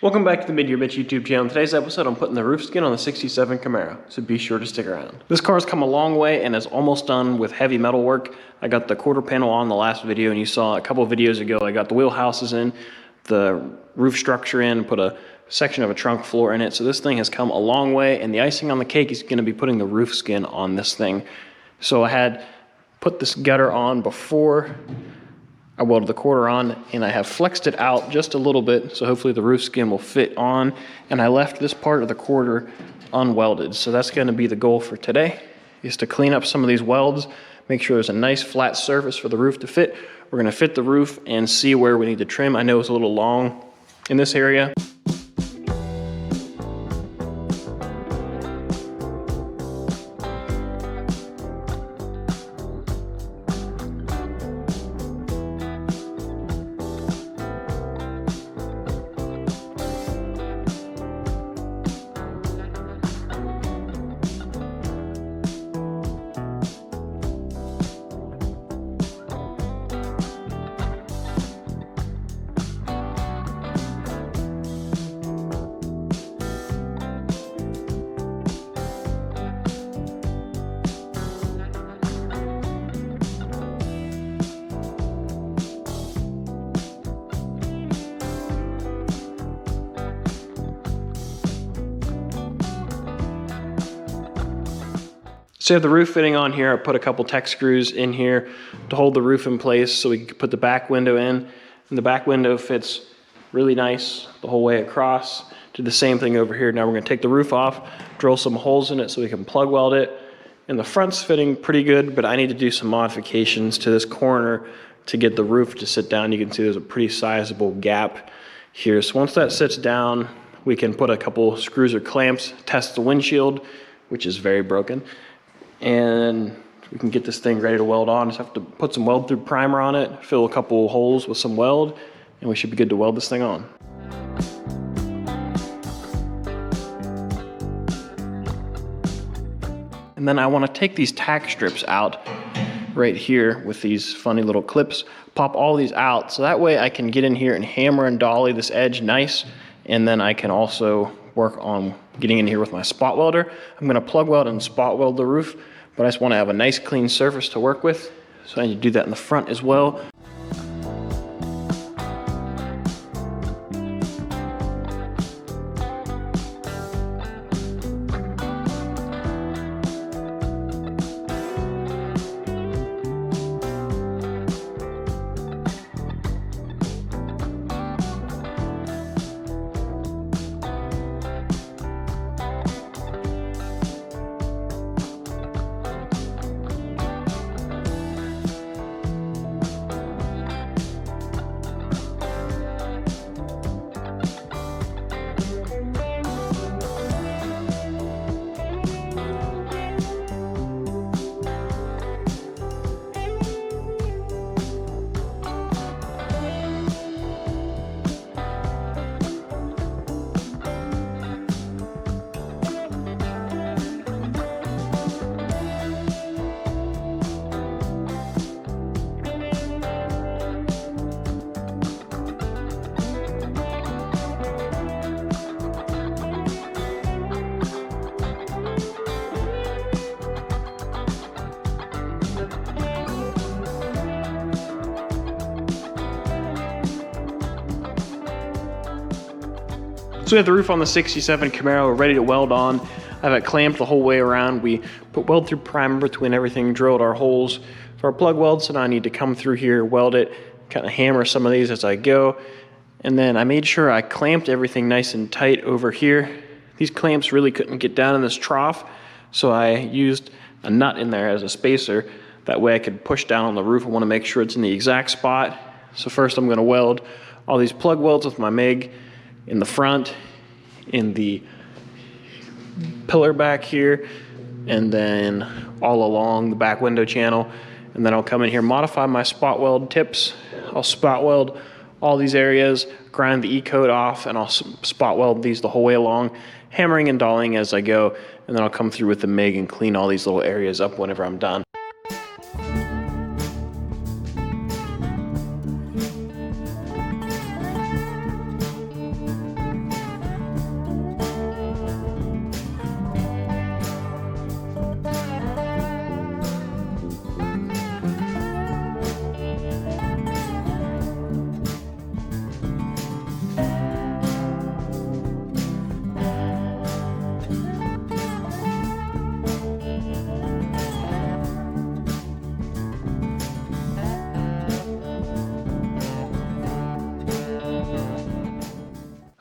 Welcome back to the Mid-Year Mitch YouTube channel. In today's episode, I'm putting the roof skin on the 67 Camaro, so be sure to stick around. This car's come a long way and is almost done with heavy metal work. I got the quarter panel on the last video, and you saw a couple of videos ago, I got the wheel houses in, the roof structure in, put a section of a trunk floor in it. So this thing has come a long way, and the icing on the cake is gonna be putting the roof skin on this thing. So I had put this gutter on before I welded the quarter on, and I have flexed it out just a little bit, so hopefully the roof skin will fit on, and I left this part of the quarter unwelded. So that's gonna be the goal for today, is to clean up some of these welds, make sure there's a nice flat surface for the roof to fit. We're gonna fit the roof and see where we need to trim. I know it's a little long in this area. So I have the roof fitting on here. I put a couple Tech screws in here to hold the roof in place so we can put the back window in. And the back window fits really nice the whole way across. Did the same thing over here. Now we're gonna take the roof off, drill some holes in it so we can plug weld it. And the front's fitting pretty good, but I need to do some modifications to this corner to get the roof to sit down. You can see there's a pretty sizable gap here. So once that sits down, we can put a couple screws or clamps, test the windshield, which is very broken. And we can get this thing ready to weld on. Just have to put some weld through primer on it, fill a couple holes with some weld, and we should be good to weld this thing on. And then I want to take these tack strips out right here with these funny little clips, pop all these out, so that way I can get in here and hammer and dolly this edge nice, and then I can also work on getting in here with my spot welder. I'm gonna plug weld and spot weld the roof, but I just wanna have a nice clean surface to work with. So I need to do that in the front as well. So we have the roof on the 67 Camaro, we're ready to weld on. I have it clamped the whole way around. We put weld through primer between everything, drilled our holes for our plug weld, so now I need to come through here, weld it, kind of hammer some of these as I go. And then I made sure I clamped everything nice and tight over here. These clamps really couldn't get down in this trough, so I used a nut in there as a spacer. That way I could push down on the roof. I want to make sure it's in the exact spot. So first I'm going to weld all these plug welds with my MIG in the front, in the pillar back here, and then all along the back window channel. And then I'll come in here, modify my spot weld tips. I'll spot weld all these areas, grind the E-coat off, and I'll spot weld these the whole way along, hammering and dollying as I go, and then I'll come through with the MIG and clean all these little areas up whenever I'm done.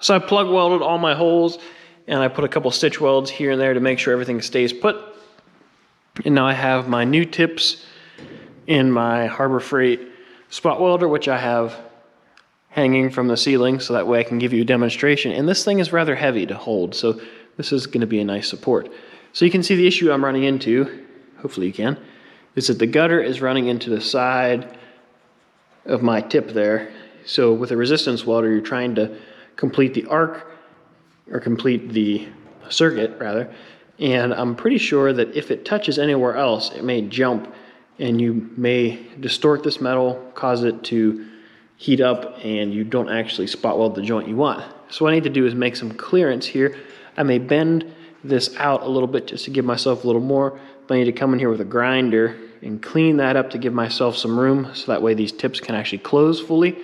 So I plug welded all my holes, and I put a couple stitch welds here and there to make sure everything stays put. And now I have my new tips in my Harbor Freight spot welder, which I have hanging from the ceiling, so that way I can give you a demonstration. And this thing is rather heavy to hold, so this is going to be a nice support. So you can see the issue I'm running into, hopefully you can, is that the gutter is running into the side of my tip there. So with a resistance welder, you're trying to complete the arc, or complete the circuit rather, and I'm pretty sure that if it touches anywhere else, it may jump, and you may distort this metal, cause it to heat up, and you don't actually spot weld the joint you want. So what I need to do is make some clearance here. I may bend this out a little bit just to give myself a little more, but I need to come in here with a grinder and clean that up to give myself some room, so that way these tips can actually close fully.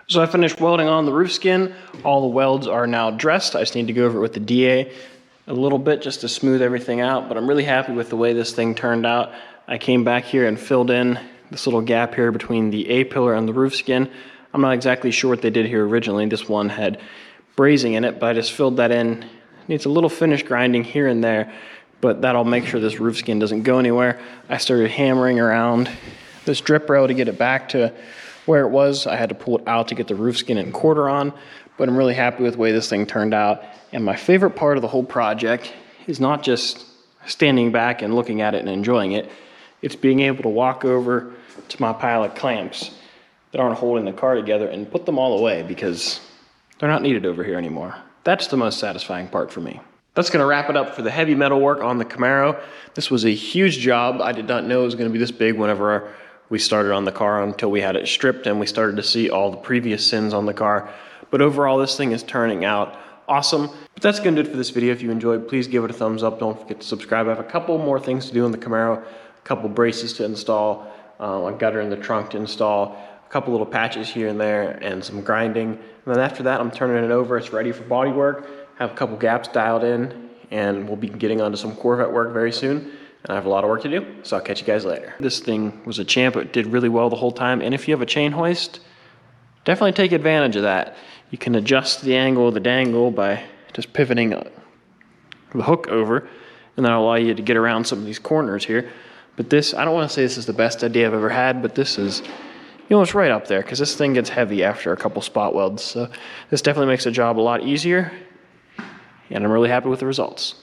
So I finished welding on the roof skin. All the welds are now dressed. I just need to go over it with the DA a little bit just to smooth everything out, but I'm really happy with the way this thing turned out. I came back here and filled in this little gap here between the A-pillar and the roof skin. I'm not exactly sure what they did here originally. This one had brazing in it, but I just filled that in. It needs a little finish grinding here and there, but that'll make sure this roof skin doesn't go anywhere. I started hammering around this drip rail to get it back to where it was. I had to pull it out to get the roof skin and quarter on, but I'm really happy with the way this thing turned out. And my favorite part of the whole project is not just standing back and looking at it and enjoying it. It's being able to walk over to my pile of clamps that aren't holding the car together and put them all away because they're not needed over here anymore. That's the most satisfying part for me. That's gonna wrap it up for the heavy metal work on the Camaro. This was a huge job. I did not know it was gonna be this big whenever we started on the car until we had it stripped and we started to see all the previous sins on the car. But overall, this thing is turning out awesome. But that's gonna do it for this video. If you enjoyed, please give it a thumbs up. Don't forget to subscribe. I have a couple more things to do in the Camaro, a couple braces to install, a gutter in the trunk to install, a couple little patches here and there, and some grinding. And then after that, I'm turning it over. It's ready for body work. Have a couple gaps dialed in, and we'll be getting onto some Corvette work very soon. And I have a lot of work to do, so I'll catch you guys later. This thing was a champ. It did really well the whole time. And if you have a chain hoist, definitely take advantage of that. You can adjust the angle of the dangle by just pivoting the hook over, and that'll allow you to get around some of these corners here. But this, I don't want to say this is the best idea I've ever had, but this is, it's right up there, because this thing gets heavy after a couple spot welds. So this definitely makes the job a lot easier, and I'm really happy with the results.